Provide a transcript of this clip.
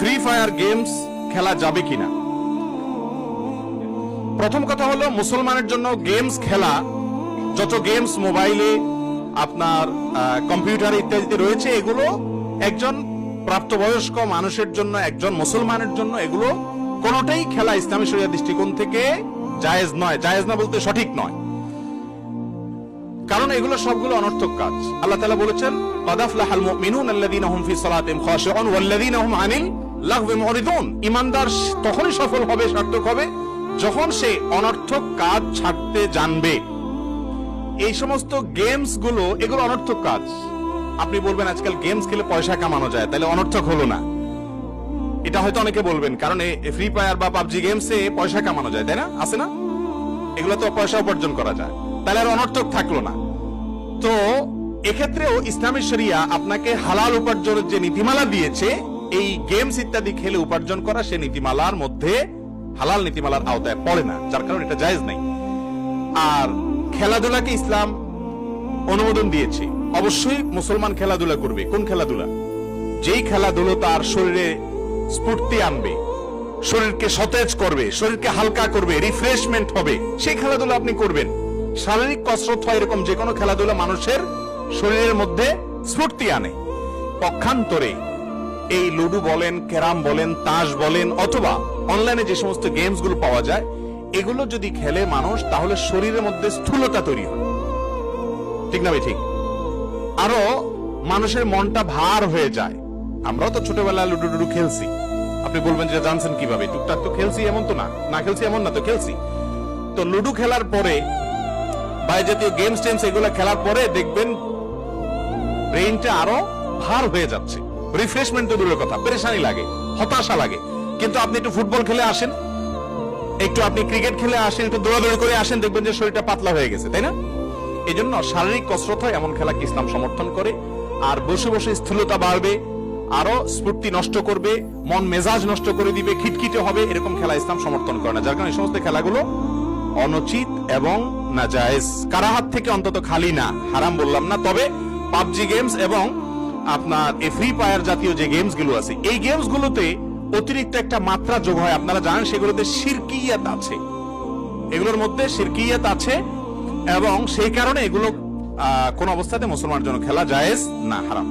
Free fire games খেলা যাবে কিনা। প্রথম কথা হলো, মুসলমানের জন্য গেমস খেলা, যত গেমস মোবাইলে আপনার কম্পিউটার ইত্যাদিতে রয়েছে, এগুলো একজন প্রাপ্তবয়স্ক মানুষের জন্য, একজন মুসলমানের জন্য এগুলো কোনোটাই খেলা ইসলামী শরিয়ার দৃষ্টিকোণ থেকে জায়েজ নয়। জায়েজ না বলতে সঠিক নয়, কারণ এগুলো সবগুলো অনর্থক কাজ। আল্লাহ তাআলা বলেছেন, ক্বাদ আফলাহাল মুমিনুনা আল্লাযীনা হুম ফি সালাতিহিম খাশিউন ওয়াল্লাযীনা হুম আনিল লাগবি মুরিদুন। ঈমানদার তখনই সফল হবে, সার্থক হবে, যখন সে অনর্থক কাজ ছাড়তে জানবে। এই সমস্ত গেমস গুলো, এগুলো অনর্থক কাজ। আপনি বলবেন আজকাল গেমস খেলে পয়সা কামানো যায়, তাহলে অনর্থক হলো না? এটা হয়তো অনেকে বলবেন, কারণ ফ্রি ফায়ার বা পাবজি গেমসে পয়সা কামানো যায়, তাই না? আছে না? এগুলো তো পয়সা উপার্জন করা যায়, তাহলে আর অনর্থক থাকলো না। তো এক্ষেত্রেও ইসলামী শরিয়া আপনাকে হালাল উপার্জনের যে নীতিমালা দিয়েছে, এই গেমস ইত্যাদি খেলে উপার্জন করা সে নীতিমালার মধ্যে, হালাল নীতিমালার আওতায় পড়ে না, যার কারণে এটা জায়েজ নাই। আর খেলাধুলাকে ইসলাম অনুমোদন দিয়েছে, অবশ্যই মুসলমান খেলাধুলা করবে। কোন খেলাধুলা? যেই খেলাধুলো তার শরীরে স্ফূর্তি আনবে, শরীরকে সতেজ করবে, শরীরকে হালকা করবে, রিফ্রেশমেন্ট হবে, সেই খেলাধুলা আপনি করবেন। শারীরিক কসরত হয় এরকম যে কোনো খেলাধুলা মানুষের শরীরের মধ্যে স্ফূর্তি আনে। পক্ষান্তরে এই লুডু বলেন, ক্যারাম বলেন, তাস বলেন, অথবা অনলাইনে যে সমস্ত গেমস গুলো পাওয়া যায়, এগুলো যদি খেলে মানুষ, তাহলে শরীরের মধ্যে স্থূলতা তৈরি হয়। ঠিক না ভাই? ঠিক। আরো মানুষের মনটা ভার হয়ে যায়। আমরাও তো ছোটবেলায় লুডু টুডু খেলছি। আপনি বলবেন যে জানছেন কিভাবে? টুকটাক তো খেলছি, এমন তো না, না খেলছি এমন না, তো খেলছি। তো লুডু খেলার পরে বা জাতীয় গেমস টেমস এগুলো খেলার পরে দেখবেন ব্রেইনটা আরো ভার হয়ে যাচ্ছে। রিফ্রেশমেন্ট তো দূরের কথা, পেরেশানি লাগে, হতাশা লাগে। কিন্তু আপনি একটু ফুটবল খেলে আসেন, একটু আপনি ক্রিকেট খেলে আসেন, একটু দৌড়াদৌড়ি করে আসেন, দেখবেন যে শরীরটা পাতলা হয়ে গেছে, তাই না? এই জন্য শারীরিক কসরত হয় এমন খেলাকে ইসলাম সমর্থন করে। আর বসে বসে স্থূলতা বাড়বে, আরো স্ফূর্তি নষ্ট করবে, মন মেজাজ নষ্ট করে দিবে, খিটখিটে হবে, এরকম খেলা ইসলাম সমর্থন করে না। যার কারণে এই সমস্ত খেলাগুলো অনুচিত এবং নাজায়েজ। কারাহাত থেকে অন্তত খালি না, হারাম বললাম না। তবে পাবজি গেমস এবং আপনার এই ফ্রি ফায়ার জাতীয় যে গেমস গুলো আছে, এই গেমস গুলোতে অতিরিক্ত একটা মাত্রা যোগ হয়। আপনারা জানেন সেগুলোতে শিরকিয়াত আছে, এগুলোর মধ্যে শিরকিয়াত আছে, এবং সেই কারণে এগুলো কোন অবস্থাতে মুসলমানের জন্য খেলা জায়েজ না, হারাম।